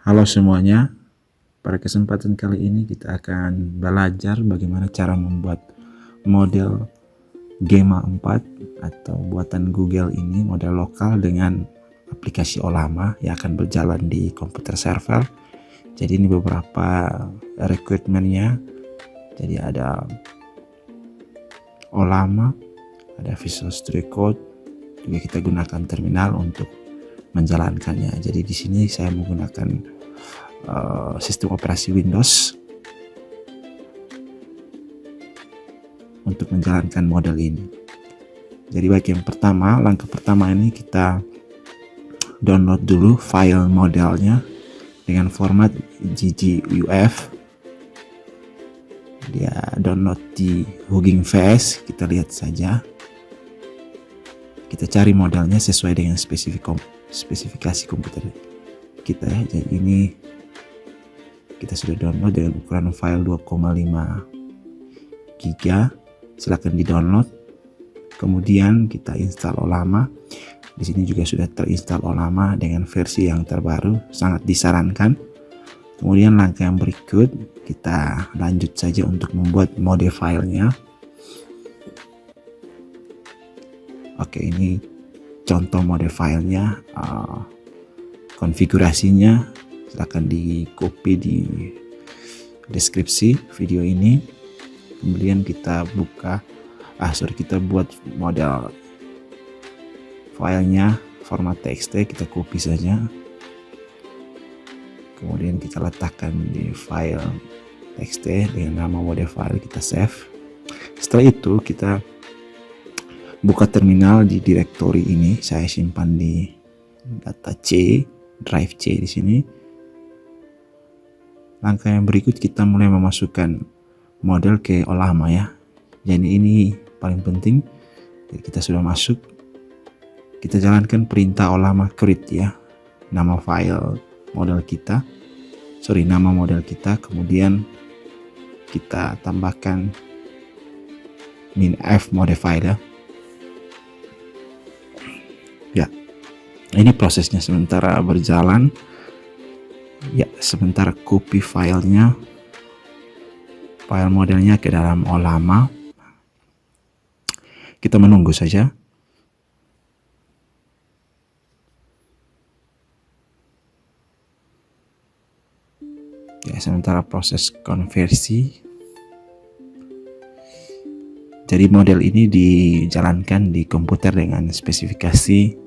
Halo semuanya, pada kesempatan kali ini kita akan belajar bagaimana cara membuat model Gemma 4 atau buatan Google ini, model lokal dengan aplikasi Ollama yang akan berjalan di komputer server. Jadi ini beberapa requirementnya. Jadi ada Ollama, ada Visual Studio Code, juga kita gunakan terminal untuk menjalankannya. Jadi di sini saya menggunakan sistem operasi Windows untuk menjalankan model ini. Jadi bagi yang pertama, langkah pertama ini kita download dulu file modelnya dengan format GGUF. Dia download di Hugging Face, kita lihat saja. Kita cari modelnya sesuai dengan spesifikasi komputer kita ya. Jadi ini kita sudah download dengan ukuran file 2,5 GB. Silakan di-download. Kemudian kita install Ollama. Di sini juga sudah terinstall Ollama dengan versi yang terbaru, sangat disarankan. Kemudian langkah yang berikut, kita lanjut saja untuk membuat mode filenya. Oke, ini contoh mode filenya, konfigurasinya. Silakan di copy di deskripsi video ini. Kemudian kita kita buat model filenya format txt, kita copy saja. Kemudian kita letakkan di file txt dengan nama mode file, kita save. Setelah itu kita buka terminal di direktori ini. Saya simpan di data C, drive C di sini. Langkah yang berikut kita mulai memasukkan model ke Ollama ya. Jadi ini paling penting. Jadi kita sudah masuk. Kita jalankan perintah Ollama create ya. Nama model kita. Kemudian kita tambahkan -f mode file ya. Ya. Ini prosesnya sementara berjalan. Ya, sebentar copy file modelnya ke dalam Ollama. Kita menunggu saja. Ya, sementara proses konversi. Jadi model ini dijalankan di komputer dengan spesifikasi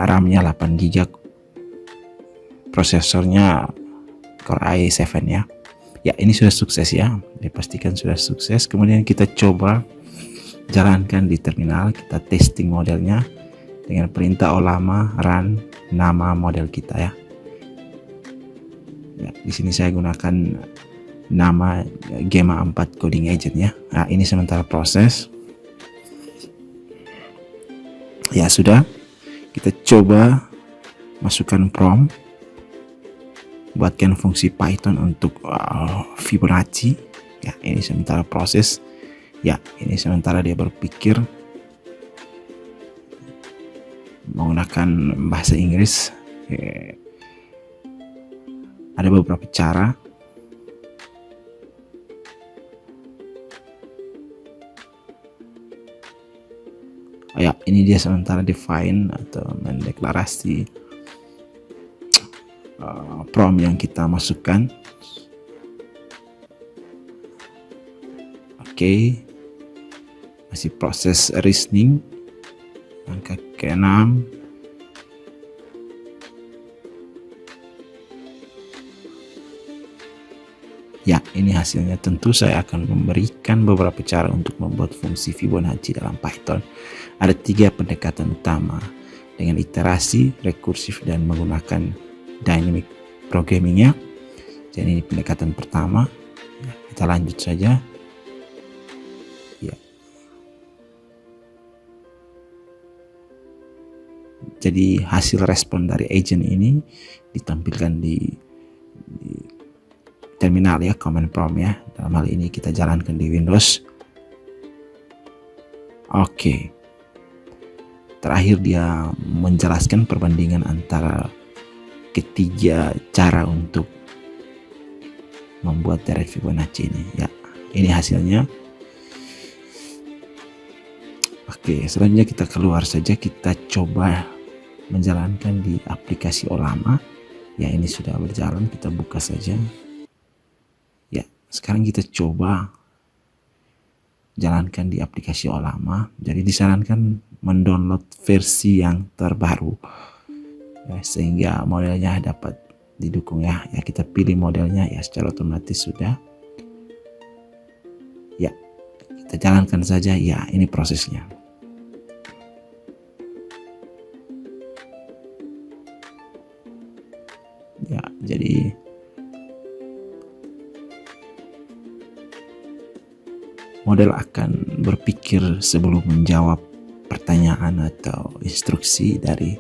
RAM-nya 8 GB. Prosesornya Core i7 ya. Ya, ini sudah sukses ya. Dipastikan sudah sukses. Kemudian kita coba jalankan di terminal. Kita testing modelnya dengan perintah Ollama run nama model kita ya. Ya, di sini saya gunakan nama Gemma 4 coding agent ya. Nah, ini sementara proses. Ya, sudah. Kita coba masukkan prompt. Buatkan fungsi Python untuk Fibonacci. Ya, ini sementara proses. Ya, ini sementara dia berpikir menggunakan bahasa Inggris. Ada beberapa cara. Ya, ini dia sementara define atau mendeklarasi prompt yang kita masukkan. Oke. Masih proses reasoning. Langkah ke-6. Ya, ini hasilnya. Tentu saya akan memberikan beberapa cara untuk membuat fungsi Fibonacci dalam Python. Ada 3 pendekatan utama dengan iterasi, rekursif, dan menggunakan dynamic programmingnya. Jadi ini pendekatan pertama. Ya, kita lanjut saja. Ya. Jadi hasil respon dari agent ini ditampilkan di terminal ya, command prompt ya. Dalam hal ini kita jalankan di Windows. Oke. Terakhir dia menjelaskan perbandingan antara ketiga cara untuk membuat direct Fibonacci ini ya. Ini hasilnya. Oke, selanjutnya kita keluar saja, kita coba menjalankan di aplikasi Ollama ya. Ini sudah berjalan, kita buka saja ya. Sekarang kita coba jalankan di aplikasi Ollama. Jadi disarankan mendownload versi yang terbaru ya, sehingga modelnya dapat didukung ya. Ya, kita pilih modelnya ya, secara otomatis sudah ya. Kita jalankan saja ya. Ini prosesnya ya. Jadi model akan berpikir sebelum menjawab pertanyaan atau instruksi dari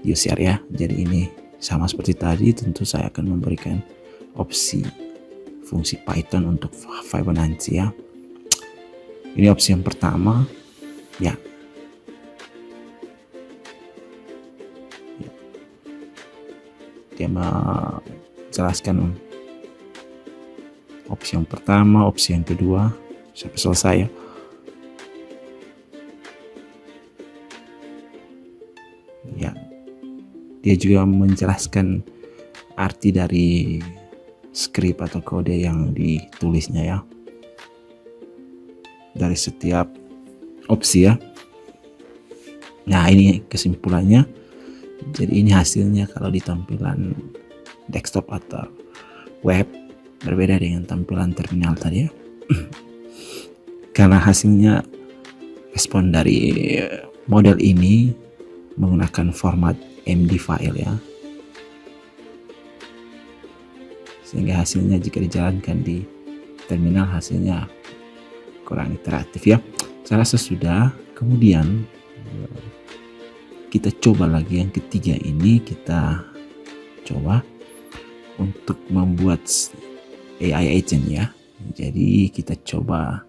user ya. Jadi ini sama seperti tadi, tentu saya akan memberikan opsi fungsi Python untuk Fibonacci ya. Ini opsi yang pertama ya. Dia menjelaskan opsi yang pertama, opsi yang kedua sampai selesai ya. Ya, dia juga menjelaskan arti dari skrip atau kode yang ditulisnya ya, dari setiap opsi ya. Nah, ini kesimpulannya. Jadi ini hasilnya kalau di tampilan desktop atau web, berbeda dengan tampilan terminal tadi ya. Karena hasilnya respon dari model ini menggunakan format MD file ya, sehingga hasilnya jika dijalankan di terminal hasilnya kurang interaktif ya. Saya rasa sudah. Kemudian kita coba lagi yang ketiga ini, kita coba untuk membuat AI agent ya. Jadi kita coba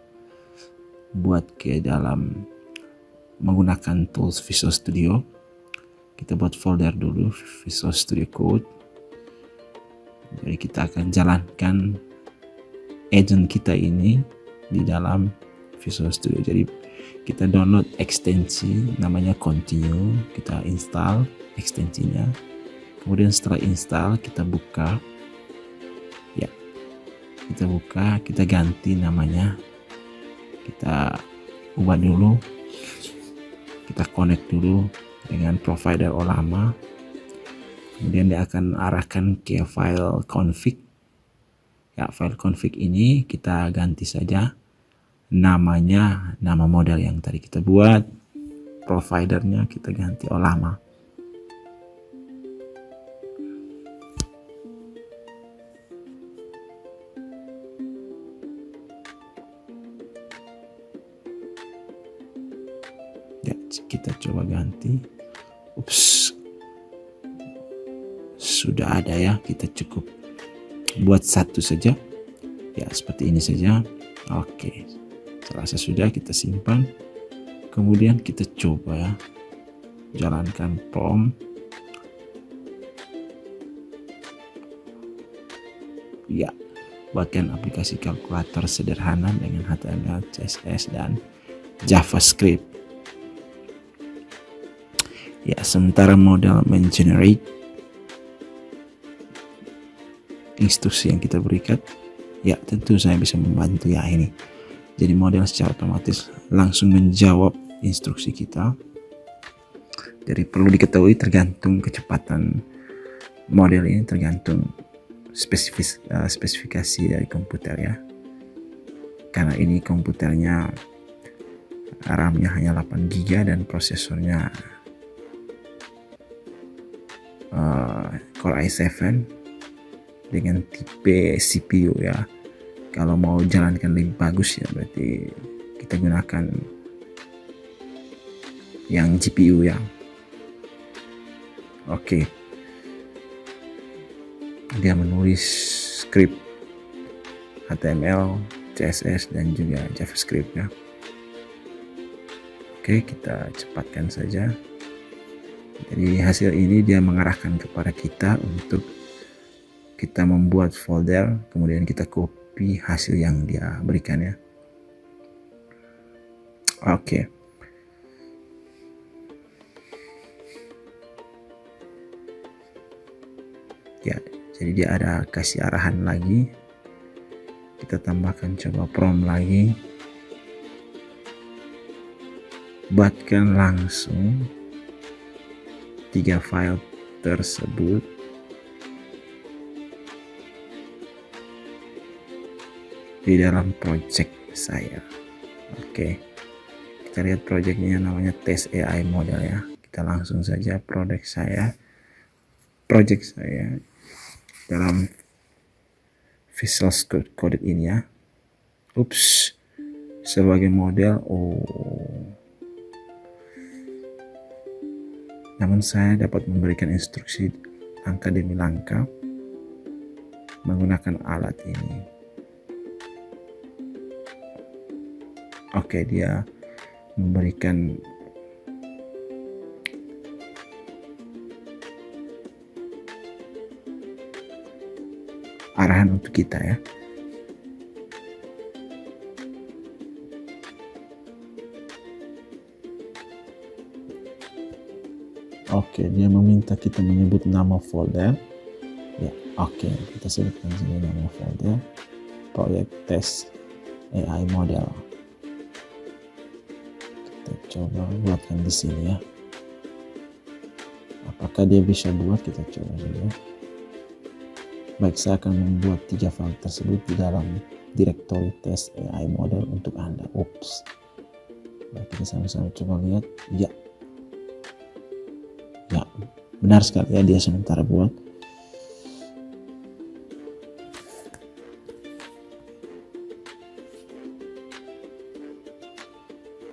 buat ke dalam menggunakan tools Visual Studio. Kita buat folder dulu Visual Studio Code. Jadi kita akan jalankan agent kita ini di dalam Visual Studio. Jadi kita download ekstensi namanya Continue, kita install ekstensinya. Kemudian setelah install kita buka ya, kita buka, kita ganti namanya, kita ubah dulu, kita connect dulu dengan provider Ollama. Kemudian dia akan arahkan ke file config ya. File config ini kita ganti saja namanya, nama model yang tadi kita buat, providernya kita ganti Ollama. Ya, kita coba ganti. Ups, sudah ada ya. Kita cukup buat satu saja ya, seperti ini saja. Oke, saya rasa sudah. Kita simpan, kemudian kita coba jalankan prompt ya. Buatkan aplikasi kalkulator sederhana dengan HTML, CSS dan JavaScript ya. Sementara model mengenerate instruksi yang kita berikan ya, tentu saya bisa membantu ya ini. Jadi model secara otomatis langsung menjawab instruksi kita. Jadi perlu diketahui, tergantung kecepatan model ini, tergantung spesifikasi dari komputer ya. Karena ini komputernya RAM-nya hanya 8 GB dan prosesornya Core i7 dengan tipe CPU ya. Kalau mau jalankan lebih bagus ya, berarti kita gunakan yang GPU ya. Oke. Dia menulis script HTML, CSS dan juga JavaScript ya. Oke, kita cepatkan saja. Jadi hasil ini dia mengarahkan kepada kita untuk kita membuat folder, kemudian kita copy hasil yang dia berikan ya. Oke. Ya, jadi dia ada kasih arahan lagi. Kita tambahkan coba prompt lagi. Buatkan langsung 3 file tersebut di dalam project saya. Oke, kita lihat projectnya namanya Test AI Model ya. Kita langsung saja project saya dalam Visual Code ini ya. Ups, sebagai model. Namun saya dapat memberikan instruksi langkah demi langkah menggunakan alat ini. Oke, dia memberikan arahan untuk kita ya. Oke, dia meminta kita menyebut nama folder. Ya, oke, kita sebutkan sini nama folder proyek Test AI Model. Kita coba buatkan di sini ya. Apakah dia bisa buat? Kita coba saja. Baik, saya akan membuat 3 file tersebut di dalam direktori Test AI Model untuk Anda. Ups. Baik, kita sama-sama coba lihat. Ya, benar sekali ya, dia sementara buat.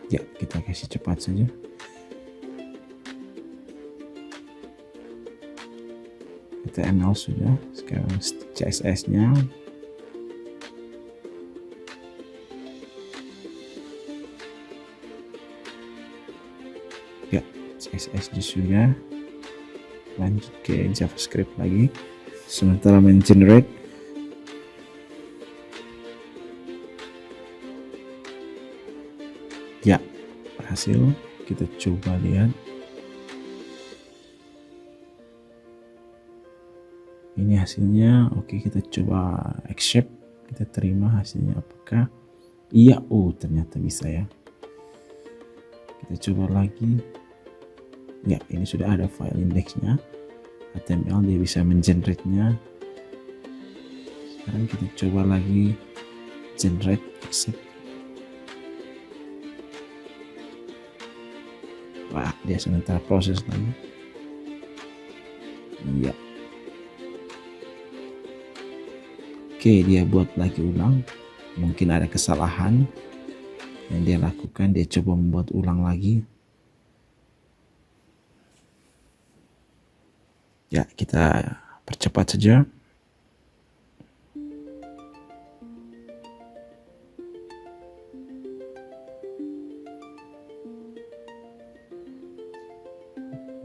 Ya, kita kasih cepat saja. HTML sudah, sekarang CSS-nya. Ya, CSS sudah. Lanjut ke JavaScript lagi. Sementara mengenerate. Ya, berhasil. Kita coba lihat. Ini hasilnya. Oke, kita coba accept. Kita terima hasilnya apakah iya. Ternyata bisa ya. Kita coba lagi. Ya, ini sudah ada file indeksnya HTML, dia bisa mengenerate-nya. Sekarang kita coba lagi generate accept. Wah, dia sementara proses lagi. Iya. Oke, dia buat lagi ulang. Mungkin ada kesalahan yang dia lakukan, dia coba membuat ulang lagi. Ya, kita percepat saja.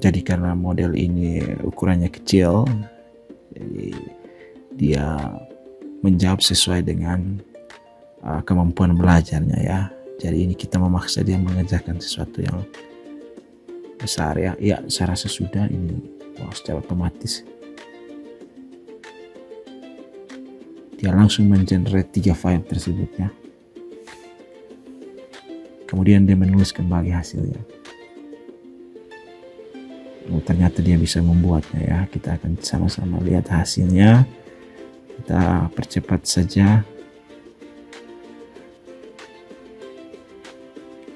Jadi karena model ini ukurannya kecil, jadi dia menjawab sesuai dengan kemampuan belajarnya ya. Jadi ini kita memaksa dia mengerjakan sesuatu yang besar ya. Ya, saya rasa sudah ini. Secara otomatis dia langsung mengenerate 3 file tersebut ya. Kemudian dia menulis kembali hasilnya. Ternyata dia bisa membuatnya ya. Kita akan sama-sama lihat hasilnya. Kita percepat saja.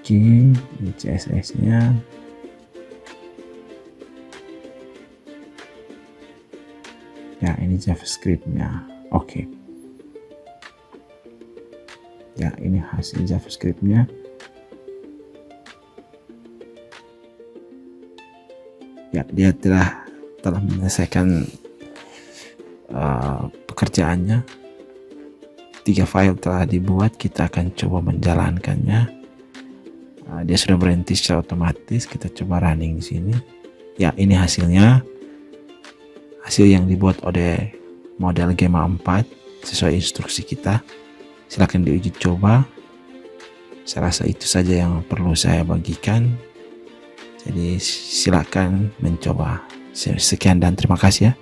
Oke, ini CSS-nya. Ya, ini JavaScript-nya. Oke. Ya, ini hasil JavaScript-nya. Ya, dia telah menyelesaikan pekerjaannya. 3 file telah dibuat. Kita akan coba menjalankannya. Dia sudah berhenti secara otomatis. Kita coba running di sini. Ya, ini hasilnya, hasil yang dibuat oleh model Gemma 4 sesuai instruksi kita. Silahkan diuji coba. Saya rasa itu saja yang perlu saya bagikan. Jadi silakan mencoba. Sekian dan terima kasih ya.